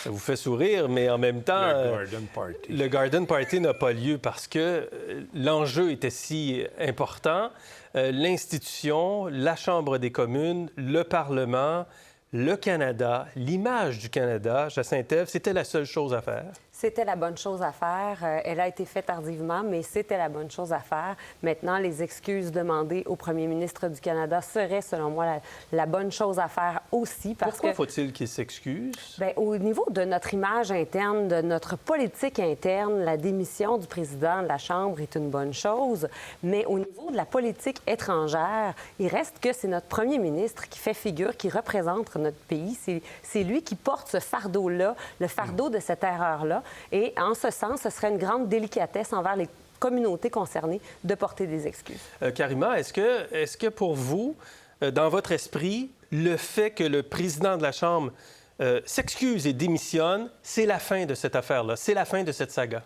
Ça vous fait sourire, mais en même temps, le Garden Party n'a pas lieu parce que l'enjeu était si important. L'institution, la Chambre des communes, le Parlement, le Canada, l'image du Canada, Jacinthe-Ève, c'était la seule chose à faire. C'était la bonne chose à faire. Elle a été faite tardivement, mais c'était la bonne chose à faire. Maintenant, les excuses demandées au premier ministre du Canada seraient, selon moi, la bonne chose à faire aussi. Pourquoi faut-il qu'il s'excuse? Bien, au niveau de notre image interne, de notre politique interne, la démission du président de la Chambre est une bonne chose. Mais au niveau de la politique étrangère, il reste que c'est notre premier ministre qui fait figure, qui représente notre pays. C'est lui qui porte ce fardeau-là, le fardeau de cette erreur-là. Et en ce sens, ce serait une grande délicatesse envers les communautés concernées de porter des excuses. Karima, est-ce que pour vous, dans votre esprit, le fait que le président de la Chambre s'excuse et démissionne, c'est la fin de cette affaire-là, c'est la fin de cette saga?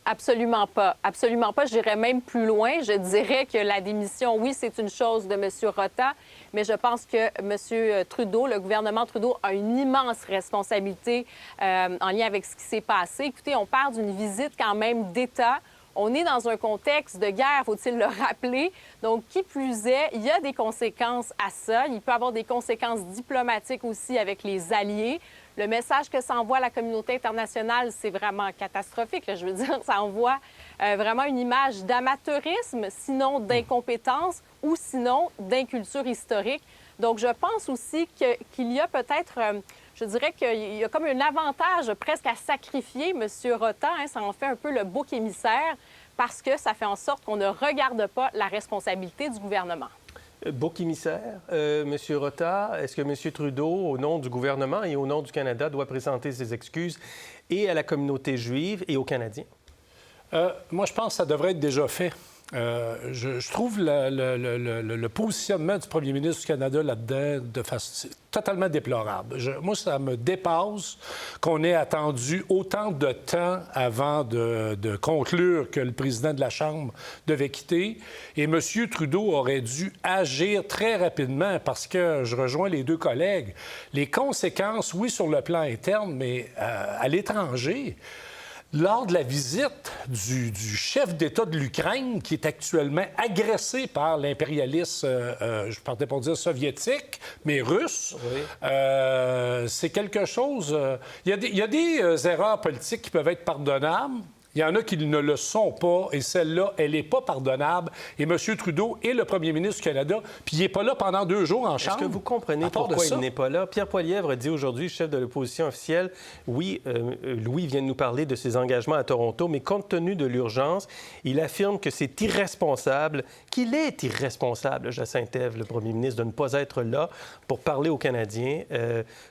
Absolument pas. Absolument pas. J'irais même plus loin. Je dirais que la démission, oui, c'est une chose de M. Rota, mais je pense que M. Trudeau, le gouvernement Trudeau, a une immense responsabilité en lien avec ce qui s'est passé. Écoutez, on parle d'une visite quand même d'État. On est dans un contexte de guerre, faut-il le rappeler. Donc, qui plus est, il y a des conséquences à ça. Il peut y avoir des conséquences diplomatiques aussi avec les alliés. Le message que ça envoie à la communauté internationale, c'est vraiment catastrophique. Là. Je veux dire, ça envoie vraiment une image d'amateurisme, sinon d'incompétence ou sinon d'inculture historique. Donc, je pense aussi qu'il y a peut-être... je dirais qu'il y a comme un avantage presque à sacrifier M. Rota. Hein, ça en fait un peu le bouc émissaire parce que ça fait en sorte qu'on ne regarde pas la responsabilité du gouvernement. Bouc émissaire, M. Rota, est-ce que M. Trudeau, au nom du gouvernement et au nom du Canada, doit présenter ses excuses et à la communauté juive et aux Canadiens? Moi, je pense que ça devrait être déjà fait. Je trouve le positionnement du premier ministre du Canada là-dedans c'est totalement déplorable. Moi, ça me dépasse qu'on ait attendu autant de temps avant de conclure que le président de la Chambre devait quitter. Et M. Trudeau aurait dû agir très rapidement parce que, je rejoins les deux collègues, les conséquences, oui, sur le plan interne, mais à l'étranger... Lors de la visite du chef d'État de l'Ukraine, qui est actuellement agressé par l'impérialisme, je partais pour dire soviétique, mais russe, oui. C'est quelque chose... Il y a des erreurs politiques qui peuvent être pardonnables. Il y en a qui ne le sont pas, et celle-là, elle n'est pas pardonnable. Et M. Trudeau est le premier ministre du Canada, puis il n'est pas là pendant 2 jours en Chambre. Est-ce que vous comprenez pourquoi il n'est pas là? Pierre Poilievre a dit aujourd'hui, chef de l'opposition officielle, oui, Louis vient de nous parler de ses engagements à Toronto, mais compte tenu de l'urgence, il affirme que c'est irresponsable, qu'il est irresponsable, Jacinthe-Ève, le premier ministre, de ne pas être là pour parler aux Canadiens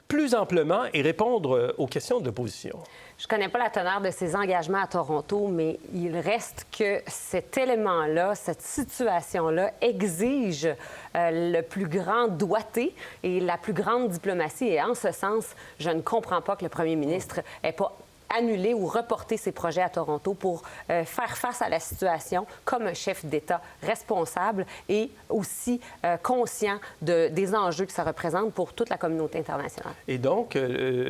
plus amplement et répondre aux questions de l'opposition. Je ne connais pas la teneur de ses engagements à Toronto, mais il reste que cet élément-là, cette situation-là exige le plus grand doigté et la plus grande diplomatie. Et en ce sens, je ne comprends pas que le premier ministre n'ait pas annuler ou reporter ses projets à Toronto pour faire face à la situation comme un chef d'État responsable et aussi conscient des enjeux que ça représente pour toute la communauté internationale. Et donc,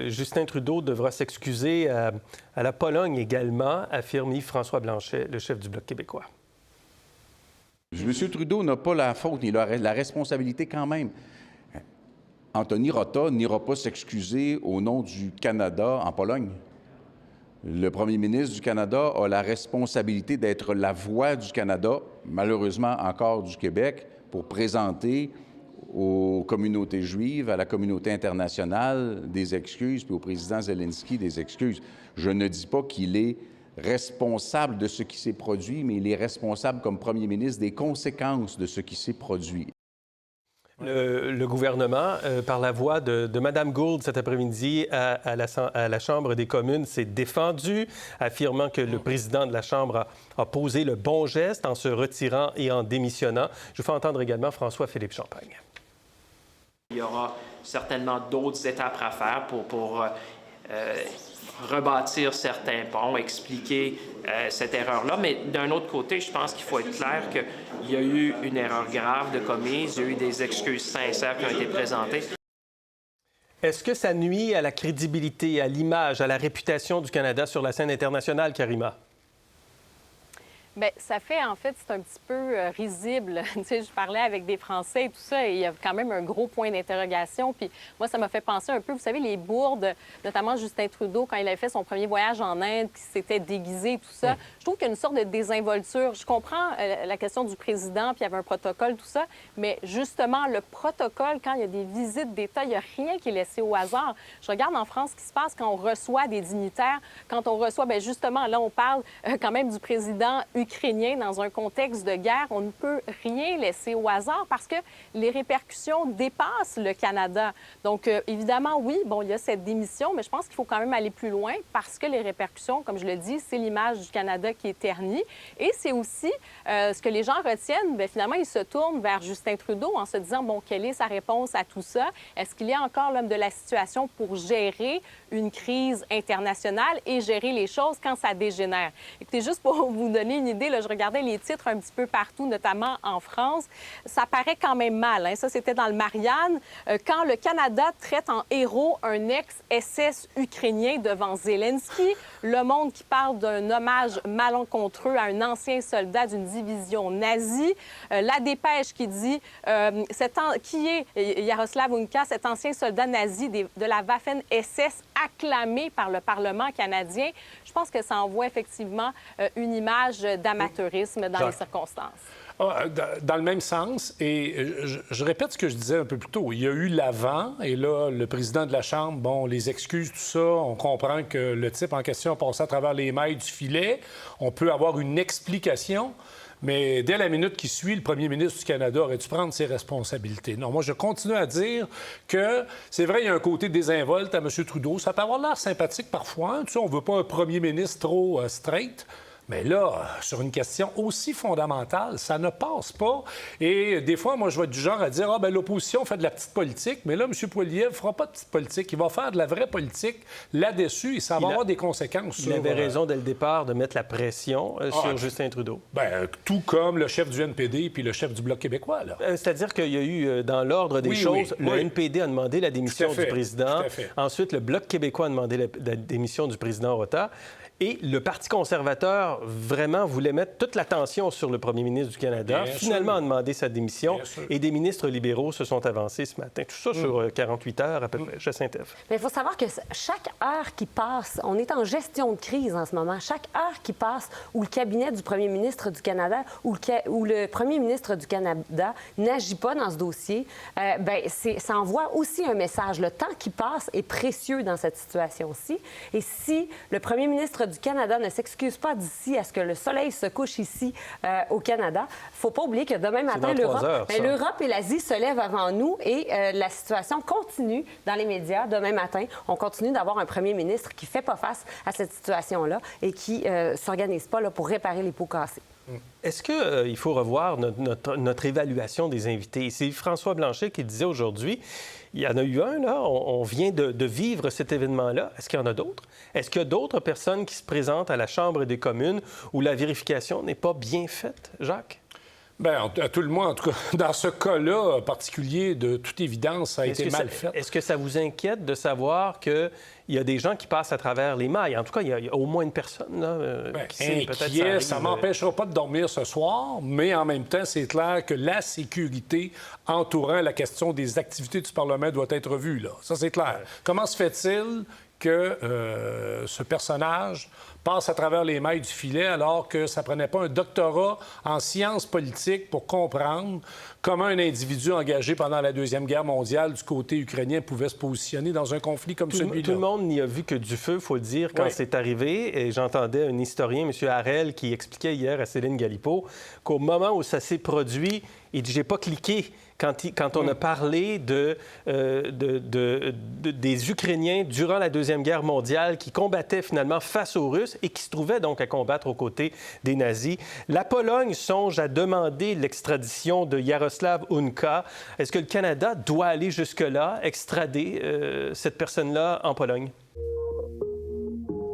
Justin Trudeau devra s'excuser à la Pologne également, affirme Yves-François Blanchet, le chef du Bloc québécois. M. Trudeau n'a pas la faute, il a la responsabilité quand même. Anthony Rota n'ira pas s'excuser au nom du Canada en Pologne. Le premier ministre du Canada a la responsabilité d'être la voix du Canada, malheureusement encore du Québec, pour présenter aux communautés juives, à la communauté internationale des excuses, puis au président Zelensky des excuses. Je ne dis pas qu'il est responsable de ce qui s'est produit, mais il est responsable comme premier ministre des conséquences de ce qui s'est produit. Le gouvernement, par la voix de Mme Gould cet après-midi à la Chambre des communes, s'est défendu, affirmant que le président de la Chambre a posé le bon geste en se retirant et en démissionnant. Je vous fais entendre également François-Philippe Champagne. Il y aura certainement d'autres étapes à faire pour rebâtir certains ponts, expliquer cette erreur-là. Mais d'un autre côté, je pense qu'il faut être clair qu'il y a eu une erreur grave de commise, il y a eu des excuses sincères qui ont été présentées. Est-ce que ça nuit à la crédibilité, à l'image, à la réputation du Canada sur la scène internationale, Karima? Bien, ça fait, en fait, c'est un petit peu risible. Tu sais, je parlais avec des Français et tout ça, et il y a quand même un gros point d'interrogation. Puis moi, ça m'a fait penser un peu, vous savez, les bourdes, notamment Justin Trudeau, quand il avait fait son premier voyage en Inde, qui s'était déguisé, tout ça. Je trouve qu'il y a une sorte de désinvolture. Je comprends la question du président, puis il y avait un protocole, tout ça, mais justement, le protocole, quand il y a des visites d'État, il n'y a rien qui est laissé au hasard. Je regarde en France ce qui se passe quand on reçoit des dignitaires, quand on reçoit, bien justement, là, on parle quand même du président ukrainien dans un contexte de guerre. On ne peut rien laisser au hasard parce que les répercussions dépassent le Canada. Donc, évidemment, oui, bon, il y a cette démission, mais je pense qu'il faut quand même aller plus loin parce que les répercussions, comme je le dis, c'est l'image du Canada qui est ternie. Et c'est aussi ce que les gens retiennent, bien, finalement, ils se tournent vers Justin Trudeau en se disant, bon, quelle est sa réponse à tout ça? Est-ce qu'il est encore l'homme de la situation pour gérer une crise internationale et gérer les choses quand ça dégénère? Écoutez, juste pour vous donner une idée, là, je regardais les titres un petit peu partout, notamment en France. Ça paraît quand même mal. Hein? Ça, c'était dans le Marianne. Quand le Canada traite en héros un ex-SS ukrainien devant Zelensky, Le Monde qui parle d'un hommage malencontreux à un ancien soldat d'une division nazie, La Dépêche qui dit qui est Jaroslav Unka, cet ancien soldat nazi de la Waffen-SS acclamé par le Parlement canadien. Je pense que ça envoie effectivement une image d'amateurisme dans les circonstances. Dans le même sens, et je répète ce que je disais un peu plus tôt, il y a eu l'avant, et là, le président de la Chambre, bon, les excuses, tout ça, on comprend que le type en question a passé à travers les mailles du filet, on peut avoir une explication, mais dès la minute qui suit, le premier ministre du Canada aurait dû prendre ses responsabilités. Non, moi, je continue à dire que c'est vrai, il y a un côté désinvolte à M. Trudeau. Ça peut avoir l'air sympathique parfois. Hein? Tu sais, on ne veut pas un premier ministre trop straight. Mais là, sur une question aussi fondamentale, ça ne passe pas. Et des fois, moi, je vais être du genre à dire « Ah, bien, l'opposition fait de la petite politique. » Mais là, M. Poilievre ne fera pas de petite politique. Il va faire de la vraie politique là-dessus et ça va avoir des conséquences sur... Il avait raison dès le départ de mettre la pression sur Justin Trudeau. Bien, tout comme le chef du NPD puis le chef du Bloc québécois, là. C'est-à-dire qu'il y a eu, dans l'ordre des choses, le NPD a demandé la démission du président. Ensuite, le Bloc québécois a demandé la démission du président Rota. Et le Parti conservateur vraiment voulait mettre toute l'attention sur le premier ministre du Canada. Finalement, a demandé sa démission. Et des ministres libéraux se sont avancés ce matin. Tout ça sur 48 heures à peu près, Jacinthe. Mais il faut savoir que chaque heure qui passe, on est en gestion de crise en ce moment. Chaque heure qui passe où le cabinet du premier ministre du Canada ou le premier ministre du Canada n'agit pas dans ce dossier, ça envoie aussi un message. Le temps qui passe est précieux dans cette situation-ci. Et si le premier ministre du Canada ne s'excuse pas d'ici à ce que le soleil se couche ici au Canada, il ne faut pas oublier que demain matin, l'Europe et l'Asie se lèvent avant nous et la situation continue dans les médias. Demain matin, on continue d'avoir un premier ministre qui ne fait pas face à cette situation-là et qui ne s'organise pas là, pour réparer les pots cassés. Est-ce qu'il faut revoir notre évaluation des invités? C'est François Blanchet qui disait aujourd'hui, il y en a eu un, là, on vient de vivre cet événement-là. Est-ce qu'il y en a d'autres? Est-ce qu'il y a d'autres personnes qui se présentent à la Chambre des communes où la vérification n'est pas bien faite, Jacques? Bien, à tout le moins, en tout cas, dans ce cas-là particulier, de toute évidence, ça a été mal fait. Est-ce que ça vous inquiète de savoir qu'il y a des gens qui passent à travers les mailles? En tout cas, il y a au moins une personne là, qui sait peut-être ça ne m'empêchera pas de dormir ce soir, mais en même temps, c'est clair que la sécurité entourant la question des activités du Parlement doit être vue, là. Ça, c'est clair. Comment se fait-il que ce personnage passe à travers les mailles du filet alors que ça ne prenait pas un doctorat en sciences politiques pour comprendre comment un individu engagé pendant la Deuxième Guerre mondiale du côté ukrainien pouvait se positionner dans un conflit comme celui-là. Tout le monde n'y a vu que du feu, il faut le dire, quand c'est arrivé. Et j'entendais un historien, M. Harel, qui expliquait hier à Céline Galipeau qu'au moment où ça s'est produit, il dit « j'ai pas cliqué ». Quand on a parlé des Ukrainiens durant la Deuxième Guerre mondiale qui combattaient finalement face aux Russes et qui se trouvaient donc à combattre aux côtés des nazis. La Pologne songe à demander l'extradition de Jaroslav Unka. Est-ce que le Canada doit aller jusque-là, extrader cette personne-là en Pologne?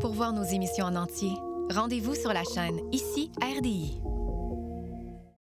Pour voir nos émissions en entier, rendez-vous sur la chaîne Ici RDI.